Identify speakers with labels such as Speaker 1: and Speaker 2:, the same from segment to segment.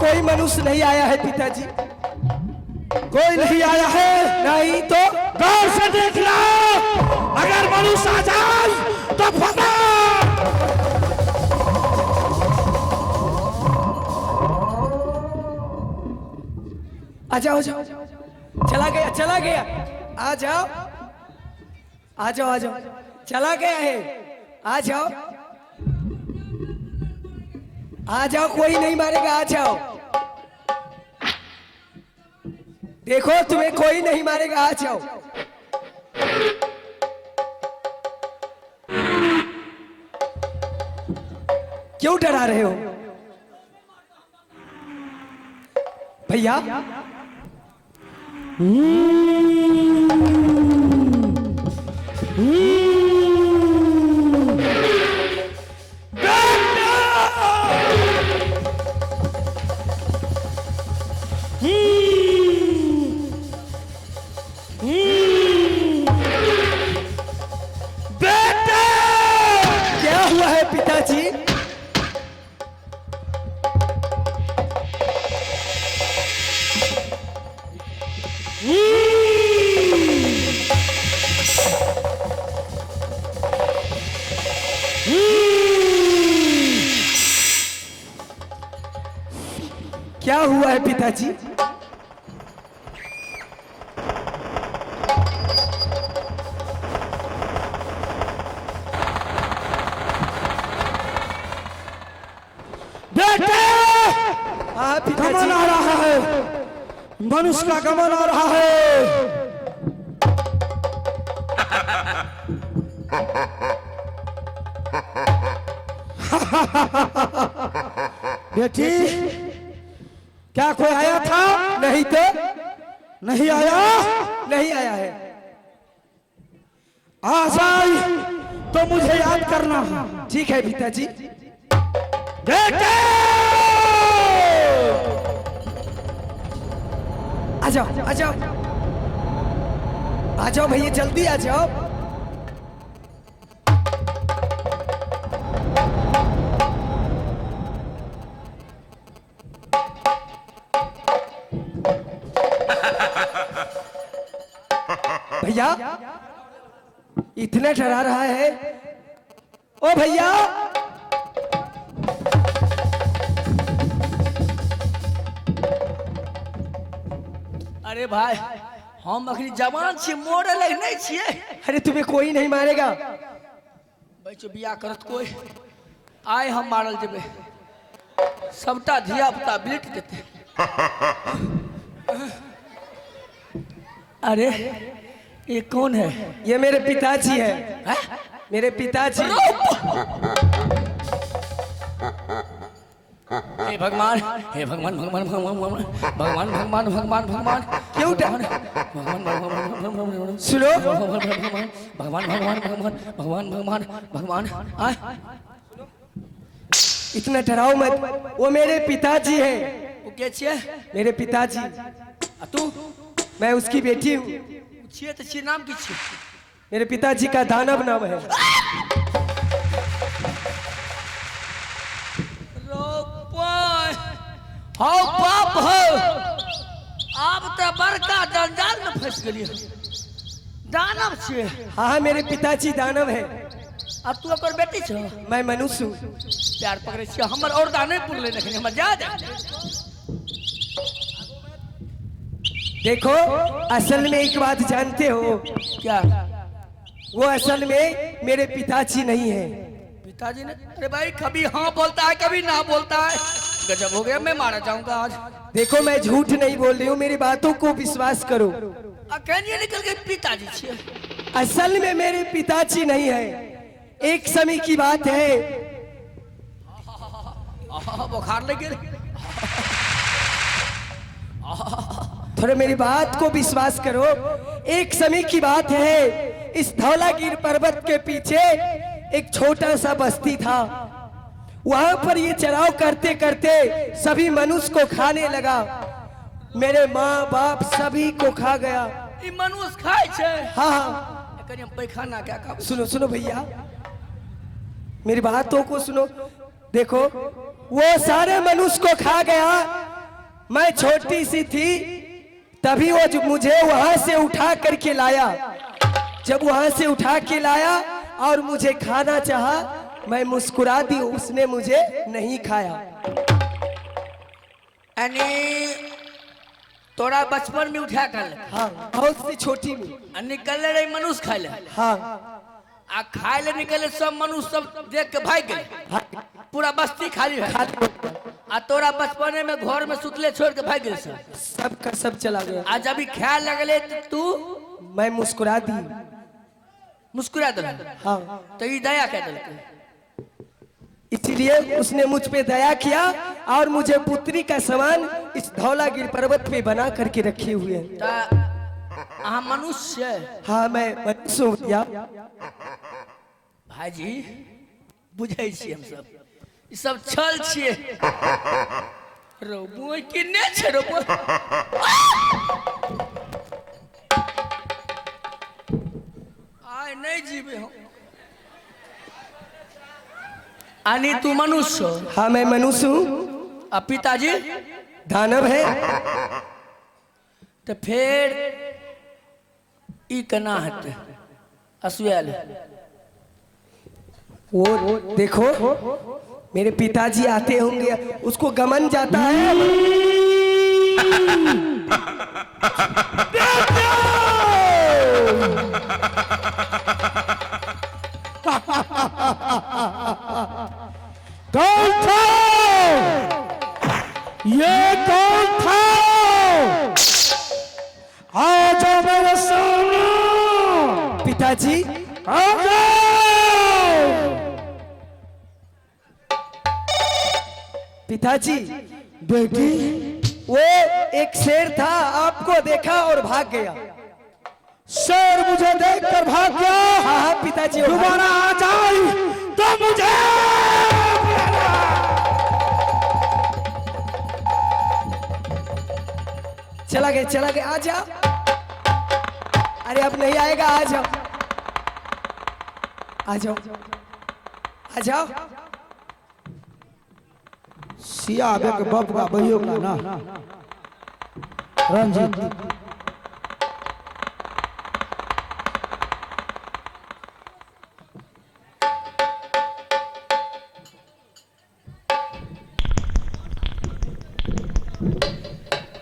Speaker 1: कोई मनुष्य नहीं आया है पिताजी, कोई नहीं आया है। नहीं तो
Speaker 2: गौर से देख लो, अगर मनुष्य आ जाए तो फटा।
Speaker 1: आ जाओ, जाओ, चला गया, चला गया। आ जाओ, आ जाओ, आ जाओ, चला गया है। आ जाओ, आ जाओ, कोई नहीं मारेगा। आ जाओ, देखो तुम्हें कोई नहीं मारेगा। आ जाओ। क्यों डरा रहे हो भैया? क्या हुआ है पिताजी? क्या हुआ है पिताजी?
Speaker 2: बेटे,
Speaker 1: हाँ
Speaker 2: गमन
Speaker 1: पिताजी।
Speaker 2: आ रहा है, मनुष्य का गमन आ रहा है। बेटी, क्या कोई आया था?
Speaker 1: नहीं तो
Speaker 2: नहीं आया।
Speaker 1: नहीं आया है।
Speaker 2: आ जाए तो मुझे याद करना।
Speaker 1: ठीक है पिताजी।
Speaker 2: बेटे,
Speaker 1: आ जाओ, आ जाओ, आ जाओ भैया, जल्दी आ जाओ। भैया इतने डरा रहा है। ओ भैया,
Speaker 3: अरे भाई, हम अखनी जवान छे, मोरे लग नहीं छिए।
Speaker 1: अरे तुम्हें कोई नहीं मारेगा।
Speaker 3: बच्चों बियाह करत कोई आए, हम मारल जेबे। सबटा धिया पुता बिलिट देते। अरे ये कौन है?
Speaker 1: ये मेरे पिताजी है।
Speaker 3: हैं?
Speaker 1: मेरे पिताजी।
Speaker 3: हे भगवान, हे भगवान, भगवान, भगवान, भगवान, भगवान, भगवान, भगवान,
Speaker 1: क्यों
Speaker 3: भगवान, भगवान, भगवान,
Speaker 1: सुनो,
Speaker 3: भगवान, भगवान, भगवान, भगवान, भगवान, भगवान, आए।
Speaker 1: इतना डराओ मत। वो मेरे पिताजी है।
Speaker 3: वो के छिए?
Speaker 1: मेरे पिताजी।
Speaker 3: आ तू
Speaker 1: मैं उसकी बेटी हूँ।
Speaker 3: छिए तो छिए, नाम की छिए?
Speaker 1: मेरे पिताजी का दानव नाम है।
Speaker 3: हो बाप हो, अब तो बड़का जंजाल में फंस गई। दानव छे?
Speaker 1: हाँ, मेरे पिताजी दानव है।
Speaker 3: अब तू ओकर बेटी छो?
Speaker 1: मैं मनुष्य हूँ।
Speaker 3: प्यार पकड़े छिए, हमर और दाने पुरले नहीं, हमर जा जा।
Speaker 1: देखो, असल में एक बात जानते हो
Speaker 3: क्या?
Speaker 1: वो असल में मेरे पिताजी नहीं है।
Speaker 3: पिताजी ने? अरे भाई, कभी हाँ बोलता है, कभी ना बोलता है। गजब हो गया, मैं मारा जाऊंगा आज।
Speaker 1: देखो, मैं झूठ नहीं बोल रही हूँ, मेरी बातों को विश्वास करो।
Speaker 3: अकेले निकल गए पिताजी छे?
Speaker 1: असल में मेरे पिताजी नहीं है। एक समय की बात है।
Speaker 3: बुखार लगे।
Speaker 1: थोड़ा मेरी बात को विश्वास करो। एक समय की बात है, इस धौलागिर पर्वत के पीछे एक छोटा सा बस्ती था। वहां पर ये चराव करते करते सभी मनुष्य को खाने लगा। मेरे माँ बाप सभी को खा गया।
Speaker 3: ई मनुष्य खाए छे?
Speaker 1: हाँ हाँ,
Speaker 3: करिए पैखाना क्या का?
Speaker 1: सुनो सुनो भैया, मेरी बातों को सुनो। देखो, वो सारे मनुष्य को खा गया। मैं छोटी सी थी तभी वो जो मुझे वहां से उठा करके लाया। जब वहां से उठा के लाया और मुझे खाना चाहा, मैं मुस्कुरा दी, उसने मुझे नहीं खाया।
Speaker 3: यानी तोरा बचपन में उठा कर
Speaker 1: हाँ, बहुत सी छोटी में।
Speaker 3: निकल रही मनुष्य खाए ले।
Speaker 1: हाँ
Speaker 3: आ खाए ले निकले सब मनुष्य सब देख के भाग गए, पूरा बस्ती खाली है। आ तोरा बचपने में घर में सुतले छोड़ के भाग गए सब।
Speaker 1: सब का सब चला गया।
Speaker 3: आ जब भी ख्याल लगले तो तू
Speaker 1: मैं मुस्कुरा दी।
Speaker 3: मुस्कुरा दल।
Speaker 1: हाँ,
Speaker 3: तो ये दया कह दल के।
Speaker 1: इसलिए उसने मुझ पे दया किया और मुझे पुत्री का समान इस धौलागिरी पर्वत पे बना करके रखे हुए हैं।
Speaker 3: अहाँ मनुष्य।
Speaker 1: हाँ, मैं मनुष्य हूँ भैया।
Speaker 3: भाईजी बुझे छी हम सब, ई सब छल छिए। रोबो किन्ने छे रोबो। आय नहीं जीवे हम। आनी तू मनुष्य।
Speaker 1: हाँ, मैं मनुष्य हूँ।
Speaker 3: अब पिताजी
Speaker 1: दानव है।
Speaker 3: तो फिर ई कना हटे असुएल।
Speaker 1: वो देखो मेरे पिताजी आते होंगे, उसको गमन जाता है।
Speaker 2: कौन था ये? कौन था? आ जाओ मेरे सामने।
Speaker 1: पिताजी
Speaker 2: आ जाओ।
Speaker 1: पिताजी,
Speaker 2: बेटी,
Speaker 1: वो एक शेर था, आपको देखा और भाग गया।
Speaker 2: शेर मुझे देखकर भाग गया।
Speaker 1: हाँ हाँ पिताजी, वो
Speaker 2: दोबारा आ जाए तो मुझे
Speaker 1: चला गया। आ जाओ। अरे अब नहीं आएगा, आ जाओ। आ जाओ, आ जाओ।
Speaker 2: सिया आबे के बाप का बहियो का ना रंजीत।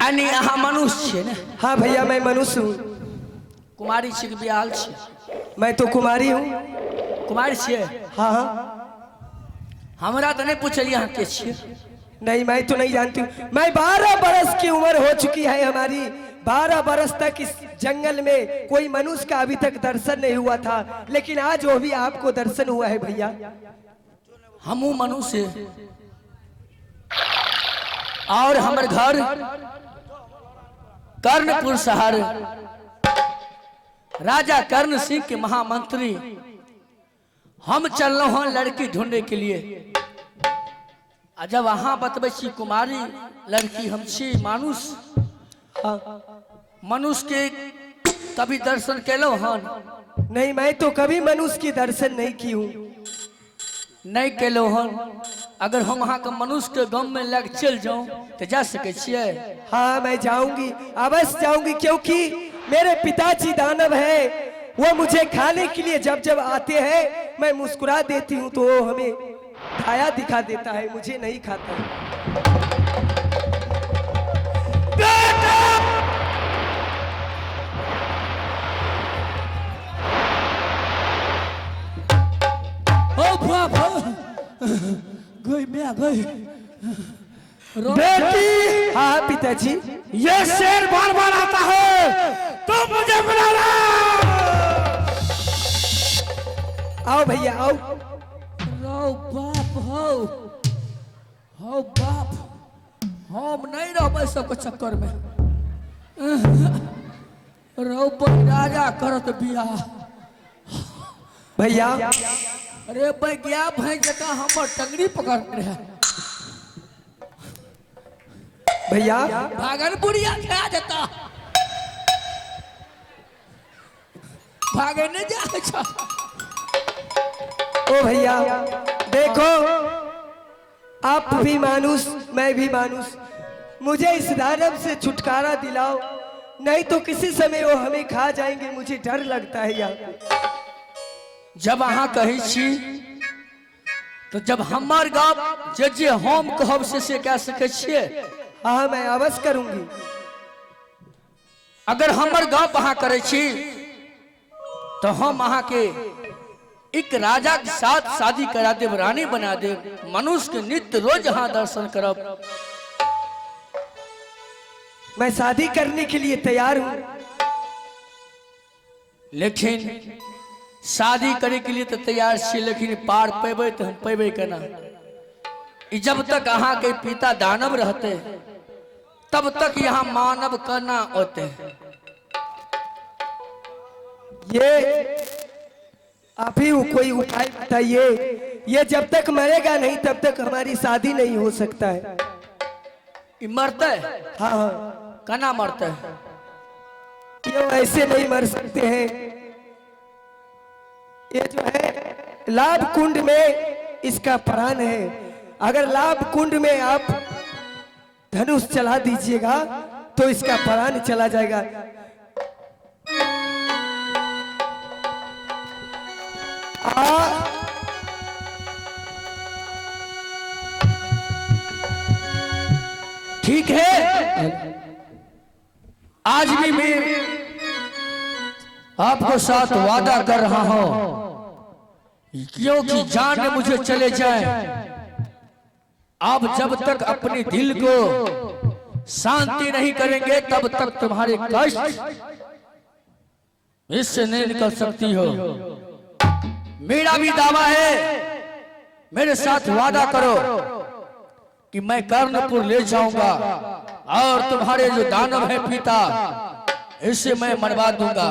Speaker 3: आनी अहाँ मनुष्य छे ने?
Speaker 1: हाँ भैया, मैं मनुष्य हूँ।
Speaker 3: कुमारी छी के बियाह छी?
Speaker 1: मैं तो कुमारी हूँ।
Speaker 3: कुमारी छिए?
Speaker 1: हाँ हाँ।
Speaker 3: हमरा तो नहीं पूछलिए अहाँ के छिए।
Speaker 1: नहीं, मैं तो नहीं जानती हूँ। मैं 12 बरस की उम्र हो चुकी है हमारी। 12 बरस तक इस जंगल में कोई मनुष्य का अभी तक दर्शन नहीं हुआ था, लेकिन आज वो भी आपको दर्शन हुआ है भैया।
Speaker 3: हमू मनुष्य और हमर घर कर्णपुर शहर, राजा कर्ण सिंह के महामंत्री। हम चल रहे हैं लड़की ढूंढने के लिए। जब वहां बतबै छी कुमारी लड़की हम छी मनुष्य। मनुष्य के कभी दर्शन केलो हन?
Speaker 1: नहीं, मैं तो कभी मनुष्य की दर्शन नहीं की हूँ।
Speaker 3: नहीं केलो हन। अगर हम वहां के मनुष्य के गांव में लग चल जाऊं तो जा सके छिए?
Speaker 1: हाँ, मैं जाऊंगी, अवश्य जाऊंगी, क्योंकि मेरे पिताजी दानव है। वो मुझे खाने के लिए जब जब आते हैं मैं मुस्कुरा देती हूँ तो वो हमें छाया दिखा देता है, मुझे नहीं खाता है।
Speaker 2: गई मैं गई।
Speaker 1: बेटी। हाँ पिताजी।
Speaker 2: ये शेर बार बार आता है तो मुझे बुलाना।
Speaker 1: आओ भैया, आओ।
Speaker 3: रो बाप हो बाप, हम नहीं रह सबके चक्कर में। रो राजा करत बियाह।
Speaker 1: भैया,
Speaker 3: अरे भाई गया भाई जगह हमर टंगड़ी पकड़ रहे।
Speaker 1: भैया
Speaker 3: भागन बुढ़िया खा देता। भागे नहीं जा।
Speaker 1: ओ भैया देखो, आप भी मानुस, मैं भी मानुस। मुझे इस दानव से छुटकारा दिलाओ, नहीं तो किसी समय वो हमें खा जाएंगे। मुझे डर लगता है यार।
Speaker 3: जब अहाँ कही छी तो जब हमार गाँव जे हम कहब से कह सके छिए।
Speaker 1: हाँ मैं अवश्य करूंगी।
Speaker 3: अगर हमार गाँव अहाँ करे छी तो हम अहाँ के एक राजा के साथ शादी करा देव, रानी बना देव, मनुष्य के नित्य रोज यहाँ दर्शन करब।
Speaker 1: मैं शादी करने के लिए तैयार हूं,
Speaker 3: लेकिन शादी करे के लिए तो तैयार छी, लेकिन पार पेबे तो हम पेबे केना। जब तक अहाँ के पिता दानव रहते तब तक यहाँ मानव करना होते।
Speaker 1: ये आप ही कोई उपाय बताइए। ये जब तक मरेगा नहीं तब तक हमारी शादी नहीं हो सकता है।
Speaker 3: ये मरता है?
Speaker 1: हाँ हाँ,
Speaker 3: कना मरता है?
Speaker 1: ये ऐसे नहीं मर सकते हैं। ये जो है लाभ कुंड में इसका प्राण है। अगर लाभ कुंड में आप धनुष चला दीजिएगा तो इसका प्राण चला जाएगा।
Speaker 3: ठीक है, आज भी मैं आपको साथ वादा कर रहा हूं, क्योंकि जान मुझे चले जाए, आप जब तक अपने दिल को शांति नहीं करेंगे तब तक तुम्हारे कष्ट इससे नहीं निकल सकती हो। मेरा भी दावा है, मेरे साथ वादा करो कि मैं कर्णपुर ले जाऊंगा और तुम्हारे जो दानव है पिता, इससे मैं मरवा दूंगा।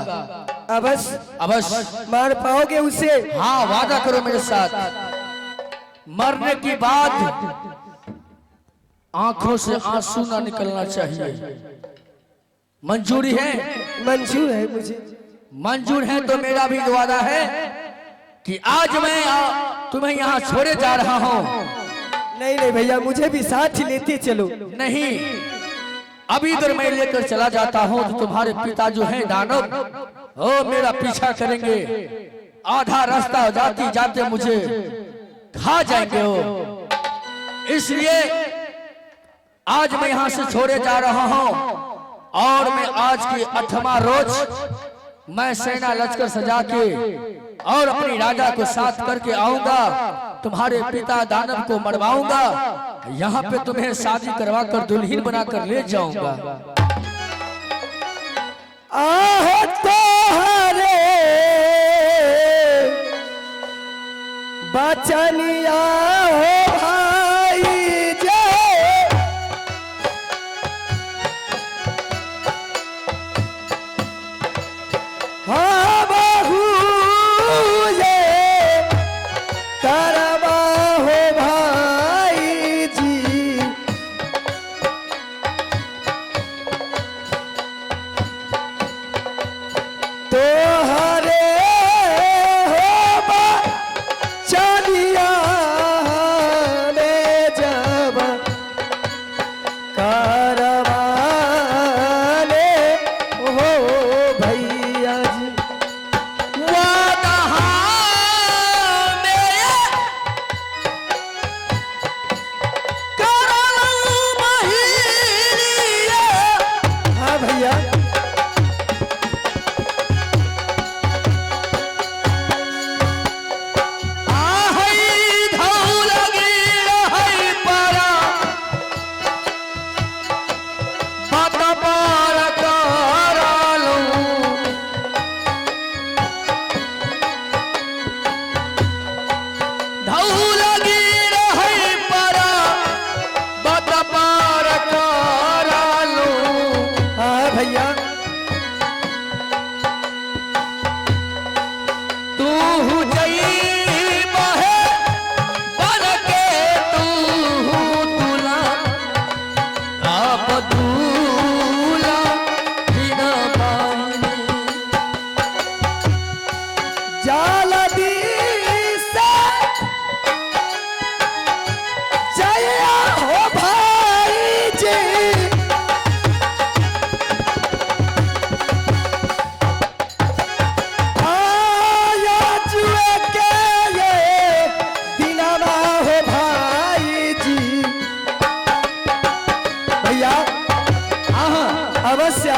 Speaker 1: अवश्य
Speaker 3: अवश्य
Speaker 1: मार पाओगे उसे?
Speaker 3: हाँ, वादा करो मेरे साथ। मरने के बाद आंखों से आंसू ना निकलना चाहिए। मंजूरी है?
Speaker 1: मंजूर है मुझे।
Speaker 3: मंजूर है तो मेरा भी वादा है कि आज मैं तुम्हें यहाँ छोड़े जा रहा हूँ।
Speaker 1: नहीं नहीं भैया, मुझे भी साथ ही लेते चलो।
Speaker 3: नहीं, अभी इधर मैं लेकर चला जाता हूँ तो तुम्हारे पिता जो हैं दानव, वो मेरा पीछा करेंगे। आधा रास्ता जाते जाते मुझे खा जाएंगे वो। इसलिए आज मैं यहाँ से छोड़े जा रहा हूँ और मैं आज की 8वां रोज मैं सेना लश्कर सजा के और अपनी राजा को साथ करके आऊंगा, तुम्हारे पिता दानव को मरवाऊंगा, यहाँ पे तुम्हें शादी करवा कर दुल्हन बनाकर ले जाऊंगा।
Speaker 1: आहो तोहरे बचनिया हो भाई जे, हाँ बहू ये करवा हो भाई जी। तोहरे हो चलिया ले जब करवाने हो भैया जी। हाँ भैया, भैया
Speaker 3: तू जईबहे बन के तू तुला आप दूला बिना पानी
Speaker 1: जाल दी से जया हो भाई जी।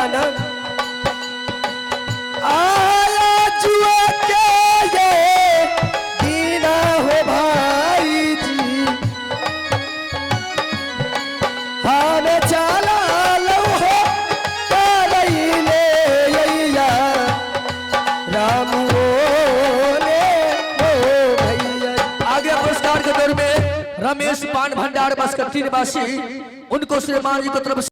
Speaker 1: जाना आया जुआ के ये दीना हो भाई जी हाँ चाला लो हो तारईले यैया राम ने हो भैया।
Speaker 3: आगे पुरस्कार के दौर में रमेश पान भंडार बसकट्टी निवासी उनको श्रीमान जी की तरफ से